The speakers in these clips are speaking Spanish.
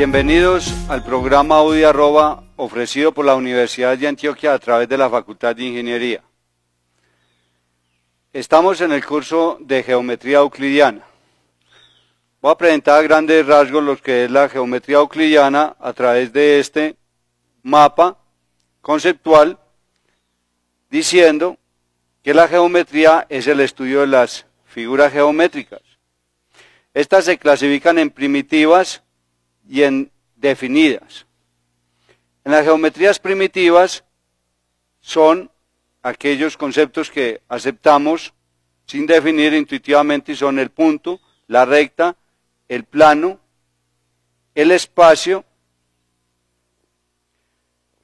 Bienvenidos al programa UDI Arroba ofrecido por la Universidad de Antioquia a través de la Facultad de Ingeniería. Estamos en el curso de Geometría Euclidiana. Voy a presentar a grandes rasgos lo que es la geometría euclidiana a través de este mapa conceptual, diciendo que la geometría es el estudio de las figuras geométricas. Estas se clasifican en primitivas y en definidas. En las geometrías primitivas son aquellos conceptos que aceptamos sin definir intuitivamente y son el punto, la recta, el plano, el espacio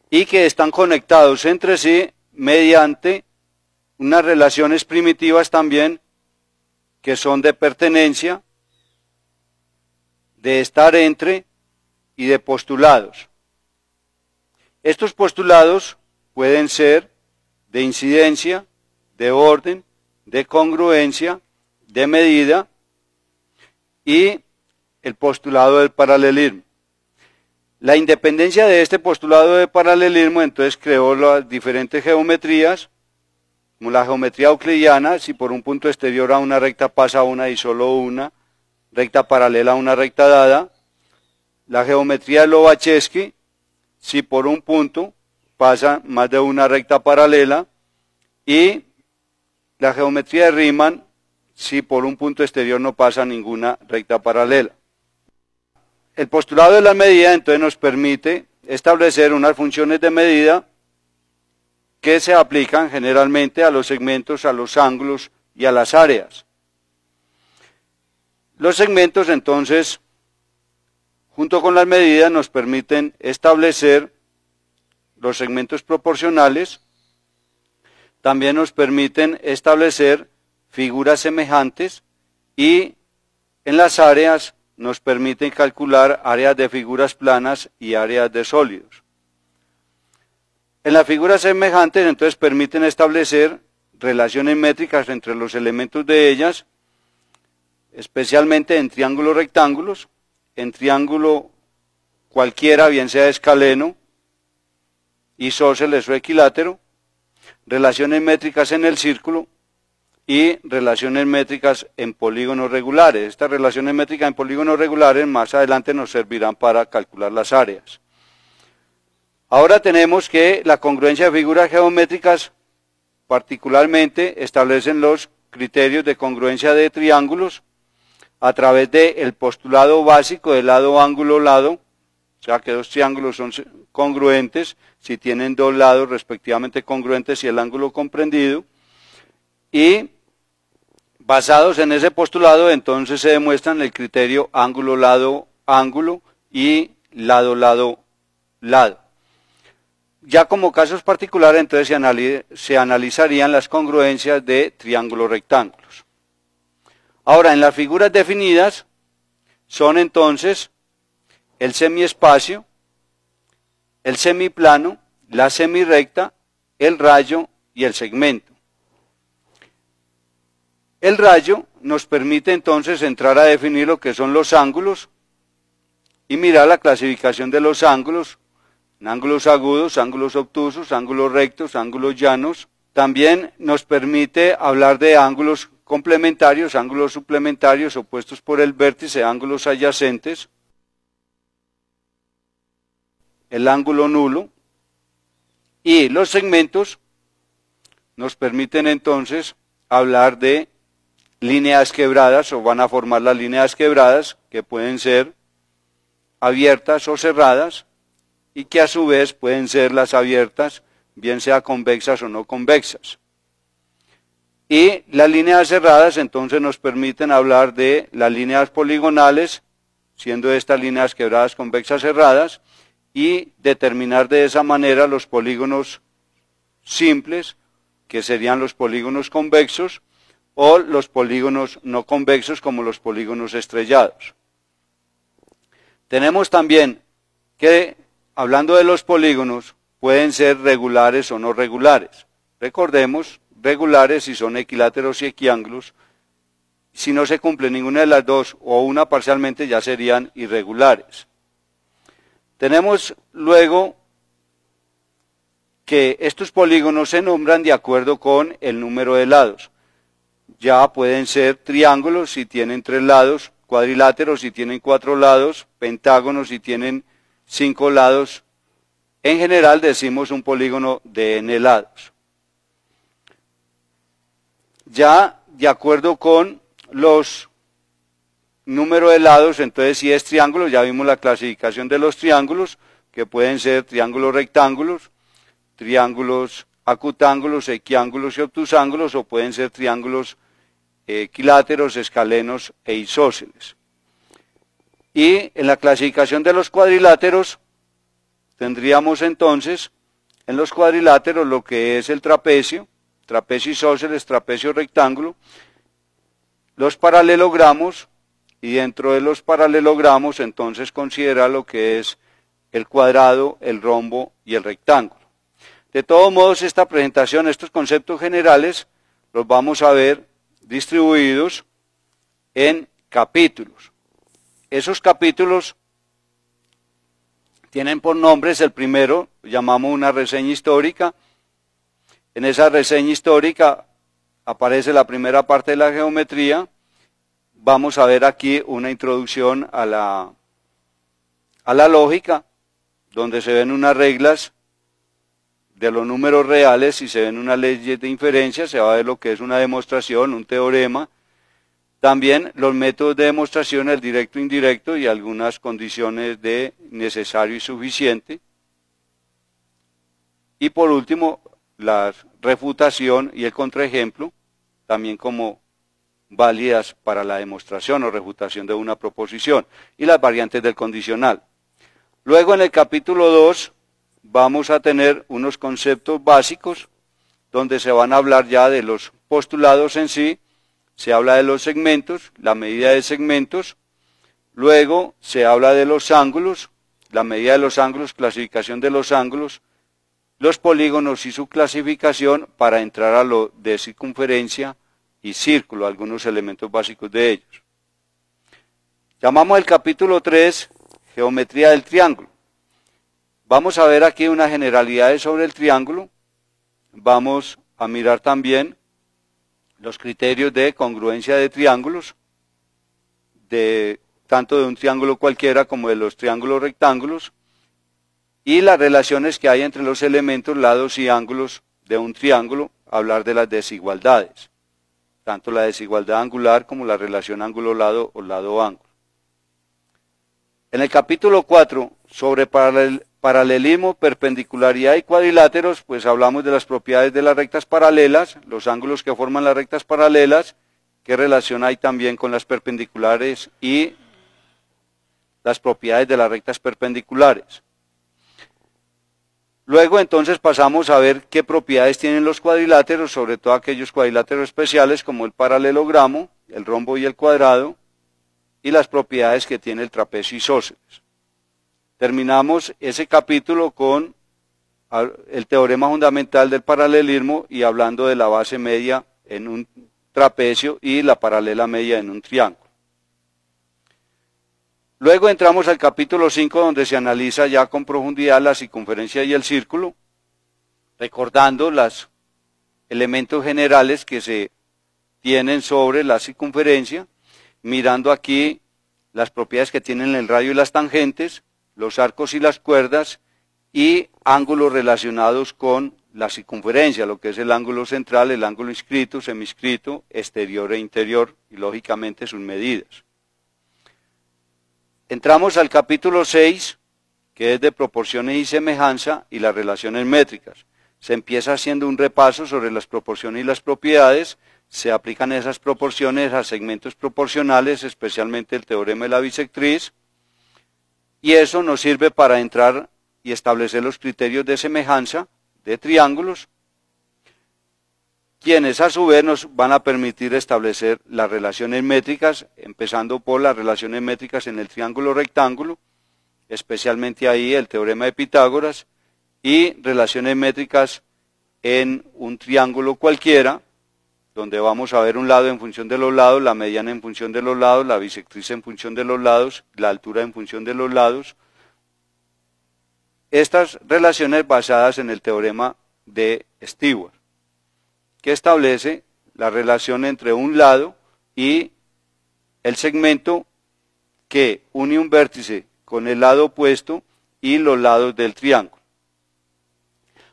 y que están conectados entre sí mediante unas relaciones primitivas también que son de pertenencia, de estar entre y de postulados. Estos postulados pueden ser de incidencia, de orden, de congruencia, de medida y el postulado del paralelismo. La independencia de este postulado de paralelismo entonces creó las diferentes geometrías, como la geometría euclidiana, si por un punto exterior a una recta pasa una y solo una, recta paralela a una recta dada, la geometría de Lobachevsky, si por un punto pasa más de una recta paralela, y la geometría de Riemann, si por un punto exterior no pasa ninguna recta paralela. El postulado de la medida entonces nos permite establecer unas funciones de medida que se aplican generalmente a los segmentos, a los ángulos y a las áreas. Los segmentos entonces, junto con las medidas, nos permiten establecer los segmentos proporcionales, también nos permiten establecer figuras semejantes y en las áreas nos permiten calcular áreas de figuras planas y áreas de sólidos. En las figuras semejantes entonces permiten establecer relaciones métricas entre los elementos de ellas, especialmente en triángulos rectángulos, en triángulo cualquiera, bien sea escaleno, isósceles o equilátero, relaciones métricas en el círculo y relaciones métricas en polígonos regulares. Estas relaciones métricas en polígonos regulares más adelante nos servirán para calcular las áreas. Ahora tenemos que la congruencia de figuras geométricas particularmente establecen los criterios de congruencia de triángulos a través del postulado básico de lado, ángulo, lado, o sea que dos triángulos son congruentes si tienen dos lados respectivamente congruentes y el ángulo comprendido, y basados en ese postulado entonces se demuestran el criterio ángulo, lado, ángulo y lado, lado, lado. Ya como casos particulares entonces se analizarían las congruencias de triángulos rectángulos. Ahora, en las figuras definidas son entonces el semiespacio, el semiplano, la semirrecta, el rayo y el segmento. El rayo nos permite entonces entrar a definir lo que son los ángulos y mirar la clasificación de los ángulos, en ángulos agudos, ángulos obtusos, ángulos rectos, ángulos llanos. También nos permite hablar de ángulos complementarios, ángulos suplementarios opuestos por el vértice, ángulos adyacentes, el ángulo nulo, y los segmentos nos permiten entonces hablar de líneas quebradas o van a formar las líneas quebradas que pueden ser abiertas o cerradas y que a su vez pueden ser las abiertas bien sea convexas o no convexas. Y las líneas cerradas entonces nos permiten hablar de las líneas poligonales, siendo estas líneas quebradas convexas cerradas, y determinar de esa manera los polígonos simples, que serían los polígonos convexos, o los polígonos no convexos como los polígonos estrellados. Tenemos también que, hablando de los polígonos, pueden ser regulares o no regulares. Recordemos, regulares si son equiláteros y equiángulos. Si no se cumple ninguna de las dos o una parcialmente ya serían irregulares. Tenemos luego que estos polígonos se nombran de acuerdo con el número de lados. Ya pueden ser triángulos si tienen 3 lados, cuadriláteros si tienen 4 lados, pentágonos si tienen 5 lados. En general decimos un polígono de n lados. Ya de acuerdo con los números de lados, entonces si es triángulo, ya vimos la clasificación de los triángulos, que pueden ser triángulos rectángulos, triángulos acutángulos, equiángulos y obtusángulos, o pueden ser triángulos equiláteros, escalenos e isósceles. Y en la clasificación de los cuadriláteros, tendríamos entonces en los cuadriláteros lo que es el trapecio, trapecio isósceles, trapecio rectángulo, los paralelogramos, y dentro de los paralelogramos entonces considera lo que es el cuadrado, el rombo y el rectángulo. De todos modos, esta presentación, estos conceptos generales, los vamos a ver distribuidos en capítulos. Esos capítulos tienen por nombres, el primero llamamos una reseña histórica. En esa reseña histórica aparece la primera parte de la geometría. Vamos a ver aquí una introducción a la lógica, donde se ven unas reglas de los números reales y se ven unas leyes de inferencia, se va a ver lo que es una demostración, un teorema. También los métodos de demostración, el directo e indirecto, y algunas condiciones de necesario y suficiente. Y por último, la refutación y el contraejemplo, también como válidas para la demostración o refutación de una proposición, y las variantes del condicional. Luego en el capítulo 2 vamos a tener unos conceptos básicos, donde se van a hablar ya de los postulados en sí, se habla de los segmentos, la medida de segmentos, luego se habla de los ángulos, la medida de los ángulos, clasificación de los ángulos, los polígonos y su clasificación, para entrar a lo de circunferencia y círculo, algunos elementos básicos de ellos. Llamamos el capítulo 3, geometría del triángulo. Vamos a ver aquí unas generalidades sobre el triángulo, vamos a mirar también los criterios de congruencia de triángulos, tanto de un triángulo cualquiera como de los triángulos rectángulos, y las relaciones que hay entre los elementos, lados y ángulos de un triángulo, hablar de las desigualdades, tanto la desigualdad angular como la relación ángulo-lado o lado-ángulo. En el capítulo 4, sobre paralelismo, perpendicularidad y cuadriláteros, pues hablamos de las propiedades de las rectas paralelas, los ángulos que forman las rectas paralelas, qué relación hay también con las perpendiculares y las propiedades de las rectas perpendiculares. Luego entonces pasamos a ver qué propiedades tienen los cuadriláteros, sobre todo aquellos cuadriláteros especiales como el paralelogramo, el rombo y el cuadrado, y las propiedades que tiene el trapecio isósceles. Terminamos ese capítulo con el teorema fundamental del paralelismo y hablando de la base media en un trapecio y la paralela media en un triángulo. Luego entramos al capítulo 5, donde se analiza ya con profundidad la circunferencia y el círculo, recordando los elementos generales que se tienen sobre la circunferencia, mirando aquí las propiedades que tienen el radio y las tangentes, los arcos y las cuerdas, y ángulos relacionados con la circunferencia, lo que es el ángulo central, el ángulo inscrito, seminscrito, exterior e interior, y lógicamente sus medidas. Entramos al capítulo 6, que es de proporciones y semejanza y las relaciones métricas. Se empieza haciendo un repaso sobre las proporciones y las propiedades, se aplican esas proporciones a segmentos proporcionales, especialmente el teorema de la bisectriz, y eso nos sirve para entrar y establecer los criterios de semejanza de triángulos, quienes a su vez nos van a permitir establecer las relaciones métricas, empezando por las relaciones métricas en el triángulo rectángulo, especialmente ahí el teorema de Pitágoras, y relaciones métricas en un triángulo cualquiera, donde vamos a ver un lado en función de los lados, la mediana en función de los lados, la bisectriz en función de los lados, la altura en función de los lados, estas relaciones basadas en el teorema de Stewart, que establece la relación entre un lado y el segmento que une un vértice con el lado opuesto y los lados del triángulo.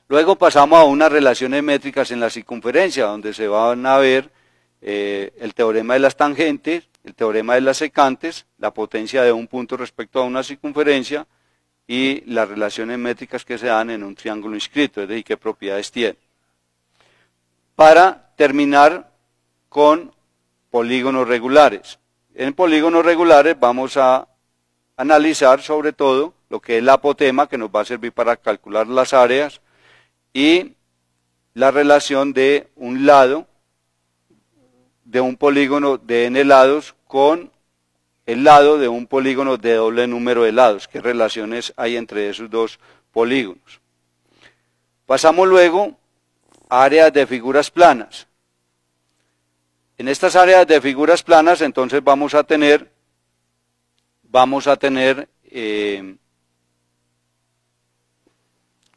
Luego pasamos a unas relaciones métricas en la circunferencia, donde se van a ver el teorema de las tangentes, el teorema de las secantes, la potencia de un punto respecto a una circunferencia y las relaciones métricas que se dan en un triángulo inscrito, es decir, qué propiedades tiene. Para terminar con polígonos regulares. En polígonos regulares vamos a analizar sobre todo lo que es la apotema, que nos va a servir para calcular las áreas, y la relación de un lado de un polígono de n lados con el lado de un polígono de doble número de lados. ¿Qué relaciones hay entre esos dos polígonos? Pasamos luego a áreas de figuras planas. En estas áreas de figuras planas entonces vamos a tener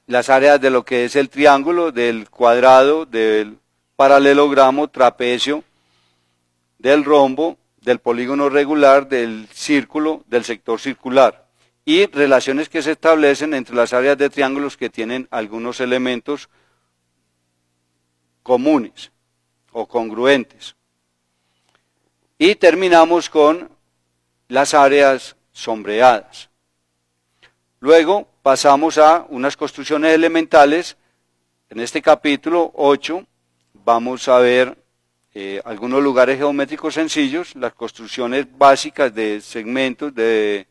las áreas de lo que es el triángulo, del cuadrado, del paralelogramo, trapecio, del rombo, del polígono regular, del círculo, del sector circular, y relaciones que se establecen entre las áreas de triángulos que tienen algunos elementos comunes o congruentes. Y terminamos con las áreas sombreadas. Luego pasamos a unas construcciones elementales. En este capítulo 8 vamos a ver algunos lugares geométricos sencillos, las construcciones básicas de segmentos, de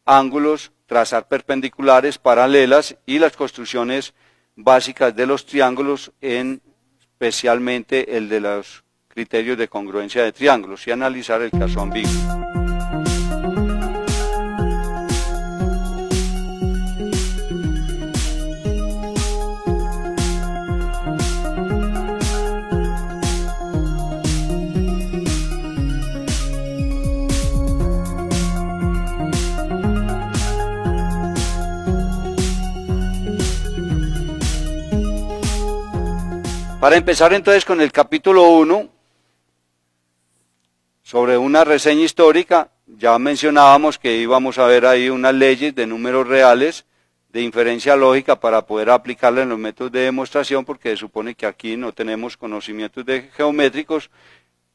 ángulos, trazar perpendiculares, paralelas, y las construcciones básicas de los triángulos, especialmente el de los criterios de congruencia de triángulos, y analizar el caso ambiguo. Para empezar entonces con el capítulo 1, sobre una reseña histórica, ya mencionábamos que íbamos a ver ahí unas leyes de números reales de inferencia lógica para poder aplicarla en los métodos de demostración, porque se supone que aquí no tenemos conocimientos geométricos.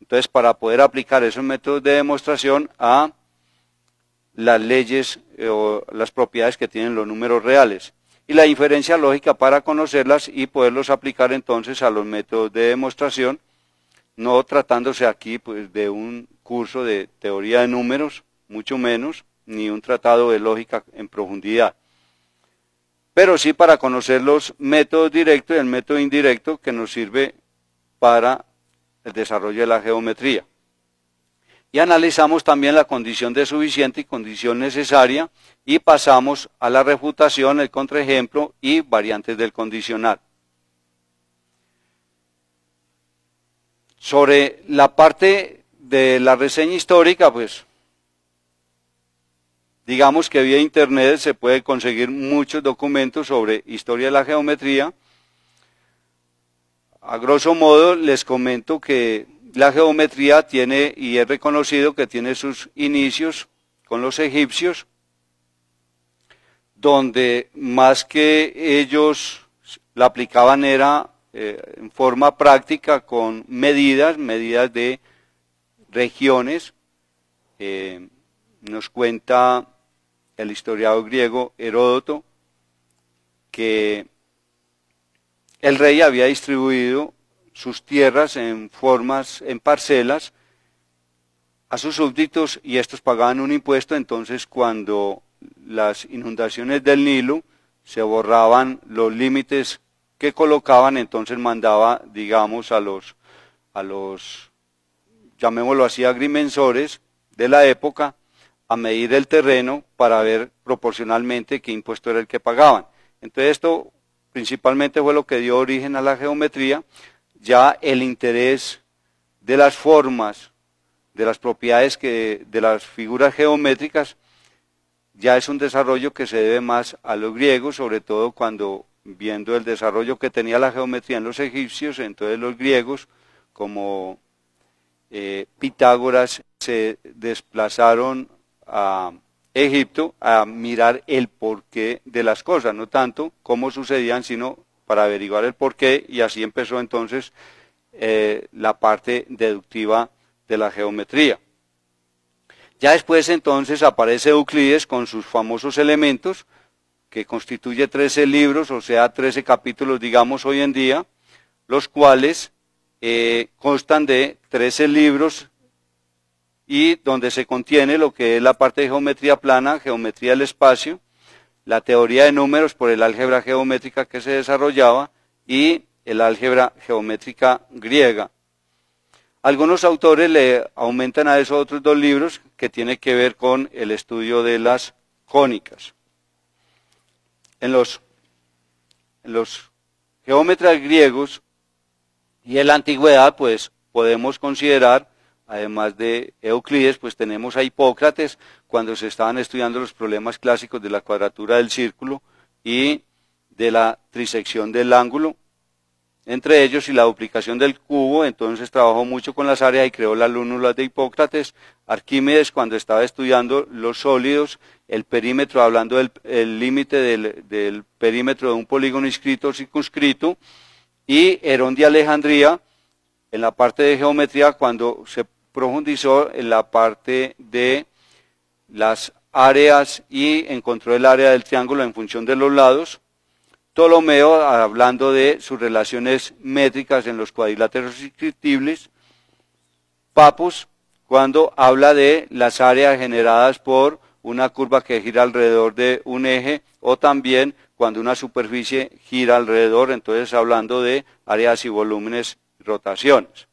Entonces, para poder aplicar esos métodos de demostración a las leyes o las propiedades que tienen los números reales, y la inferencia lógica para conocerlas y poderlos aplicar entonces a los métodos de demostración, no tratándose aquí pues de un curso de teoría de números, mucho menos, ni un tratado de lógica en profundidad, pero sí para conocer los métodos directos y el método indirecto que nos sirve para el desarrollo de la geometría. Y analizamos también la condición de suficiente y condición necesaria, y pasamos a la refutación, el contraejemplo y variantes del condicional. Sobre la parte de la reseña histórica, pues digamos que vía internet se puede conseguir muchos documentos sobre historia de la geometría. A grosso modo les comento que la geometría tiene, y es reconocido que tiene sus inicios con los egipcios, donde más que ellos la aplicaban era en forma práctica con medidas de regiones. Nos cuenta el historiador griego Heródoto que el rey había distribuido sus tierras en parcelas a sus súbditos, y estos pagaban un impuesto. Entonces, cuando las inundaciones del Nilo se borraban los límites que colocaban, entonces mandaba, digamos, a los llamémoslo así, agrimensores de la época, a medir el terreno para ver proporcionalmente qué impuesto era el que pagaban. Entonces esto principalmente fue lo que dio origen a la geometría. Ya el interés de las formas, de las propiedades de las figuras geométricas, ya es un desarrollo que se debe más a los griegos, sobre todo cuando viendo el desarrollo que tenía la geometría en los egipcios, entonces los griegos, como Pitágoras, se desplazaron a Egipto a mirar el porqué de las cosas, no tanto cómo sucedían, sino para averiguar el porqué, y así empezó entonces la parte deductiva de la geometría. Ya después entonces aparece Euclides con sus famosos elementos, que constituye 13 libros, o sea 13 capítulos digamos hoy en día, los cuales constan de 13 libros y donde se contiene lo que es la parte de geometría plana, geometría del espacio, la teoría de números por el álgebra geométrica que se desarrollaba y el álgebra geométrica griega. Algunos autores le aumentan a esos otros 2 libros que tienen que ver con el estudio de las cónicas. En los geómetras griegos y en la antigüedad, pues podemos considerar, además de Euclides, pues tenemos a Hipócrates, cuando se estaban estudiando los problemas clásicos de la cuadratura del círculo y de la trisección del ángulo, entre ellos y la duplicación del cubo. Entonces trabajó mucho con las áreas y creó las lúnulas de Hipócrates. Arquímedes, cuando estaba estudiando los sólidos, el perímetro, hablando del límite del perímetro de un polígono inscrito o circunscrito, y Herón de Alejandría, en la parte de geometría, cuando se profundizó en la parte de las áreas y encontró el área del triángulo en función de los lados. Ptolomeo, hablando de sus relaciones métricas en los cuadriláteros inscriptibles. Pappus, cuando habla de las áreas generadas por una curva que gira alrededor de un eje, o también cuando una superficie gira alrededor, entonces hablando de áreas y volúmenes y rotaciones.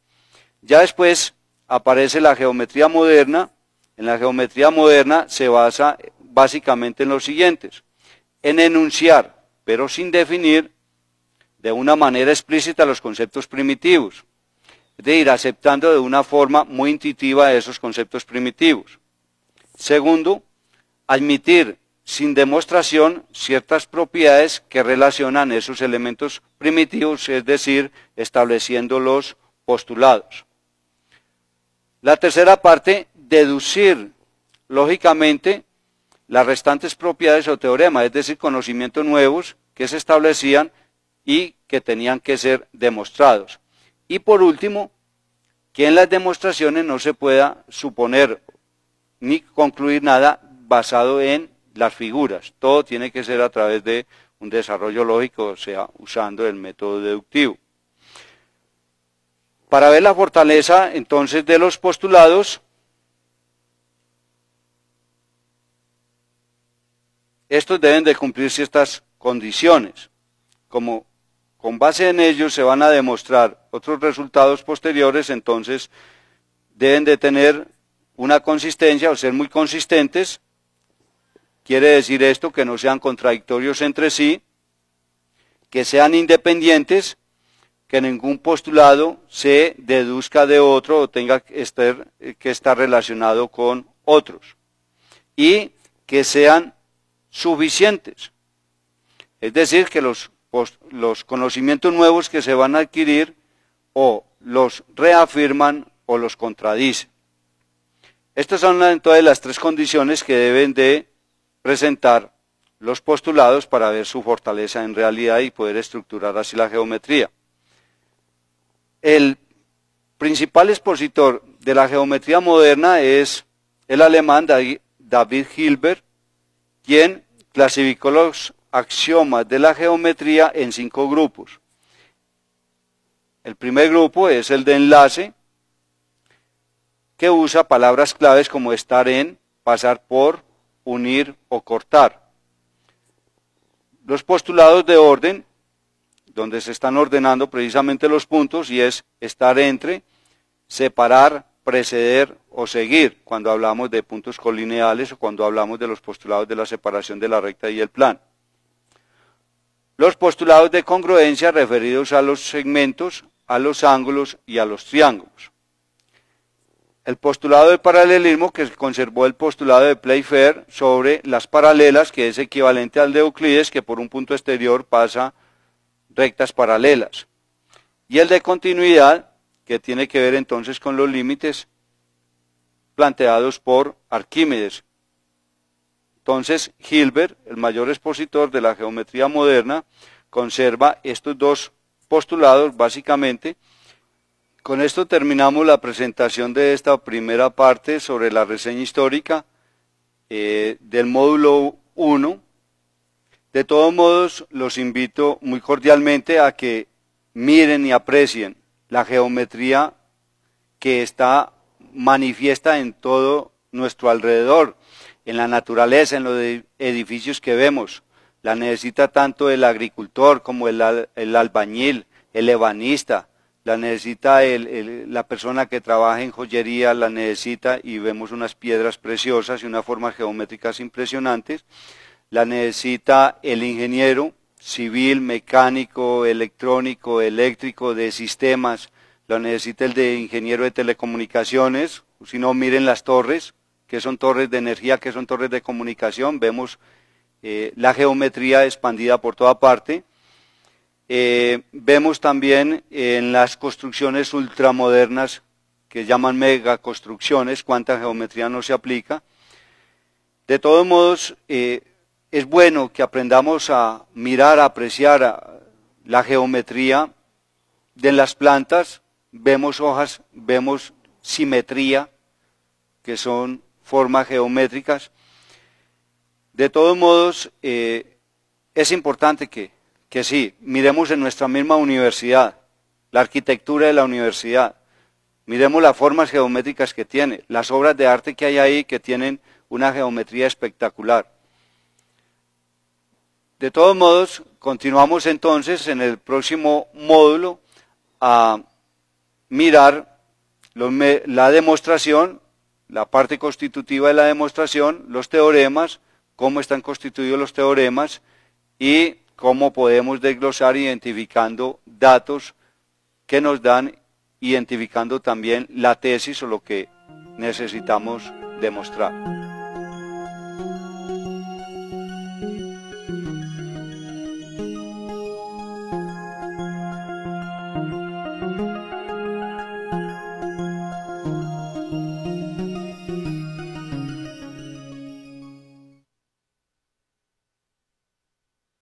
Ya después aparece la geometría moderna. En la geometría moderna se basa básicamente en los siguientes: en enunciar, pero sin definir de una manera explícita los conceptos primitivos, es decir, aceptando de una forma muy intuitiva esos conceptos primitivos. Segundo, admitir sin demostración ciertas propiedades que relacionan esos elementos primitivos, es decir, estableciendo los postulados. La tercera parte, deducir lógicamente las restantes propiedades o teoremas, es decir, conocimientos nuevos que se establecían y que tenían que ser demostrados. Y por último, que en las demostraciones no se pueda suponer ni concluir nada basado en las figuras. Todo tiene que ser a través de un desarrollo lógico, o sea, usando el método deductivo. Para ver la fortaleza entonces de los postulados, estos deben de cumplir ciertas condiciones. Como con base en ellos se van a demostrar otros resultados posteriores, entonces deben de tener una consistencia o ser muy consistentes. Quiere decir esto que no sean contradictorios entre sí, que sean independientes, que ningún postulado se deduzca de otro o tenga que estar relacionado con otros, y que sean suficientes. Es decir, que los conocimientos nuevos que se van a adquirir o los reafirman o los contradicen. Estas son entonces las 3 condiciones que deben de presentar los postulados para ver su fortaleza en realidad y poder estructurar así la geometría. El principal expositor de la geometría moderna es el alemán David Hilbert, quien clasificó los axiomas de la geometría en 5 grupos. El primer grupo es el de enlace, que usa palabras claves como estar en, pasar por, unir o cortar. Los postulados de orden, donde se están ordenando precisamente los puntos, y es estar entre, separar, preceder o seguir, cuando hablamos de puntos colineales o cuando hablamos de los postulados de la separación de la recta y el plano. Los postulados de congruencia referidos a los segmentos, a los ángulos y a los triángulos. el postulado de paralelismo, que conservó el postulado de Playfair sobre las paralelas, que es equivalente al de Euclides, que por un punto exterior pasa rectas paralelas. Y el de continuidad, que tiene que ver entonces con los límites planteados por Arquímedes. Entonces, Hilbert, el mayor expositor de la geometría moderna, conserva estos dos postulados básicamente. Con esto terminamos la presentación de esta primera parte sobre la reseña histórica del módulo 1. De todos modos, los invito muy cordialmente a que miren y aprecien la geometría que está manifiesta en todo nuestro alrededor, en la naturaleza, en los edificios que vemos. La necesita tanto el agricultor como el albañil, el ebanista, la necesita la persona que trabaja en joyería, la necesita, y vemos unas piedras preciosas y unas formas geométricas impresionantes. La necesita el ingeniero civil, mecánico, electrónico, eléctrico, de sistemas. La necesita el de ingeniero de telecomunicaciones. Si no, miren las torres, que son torres de energía, que son torres de comunicación. Vemos la geometría expandida por toda parte. Vemos también en las construcciones ultramodernas, que llaman megaconstrucciones, cuánta geometría no se aplica. De todos modos, es bueno que aprendamos a mirar, a apreciar la geometría de las plantas. Vemos hojas, vemos simetría, que son formas geométricas. De todos modos, es importante que sí, miremos en nuestra misma universidad, la arquitectura de la universidad, miremos las formas geométricas que tiene, las obras de arte que hay ahí que tienen una geometría espectacular. De todos modos, continuamos entonces en el próximo módulo a mirar la demostración, la parte constitutiva de la demostración, los teoremas, cómo están constituidos los teoremas y cómo podemos desglosar identificando datos que nos dan, identificando también la tesis o lo que necesitamos demostrar.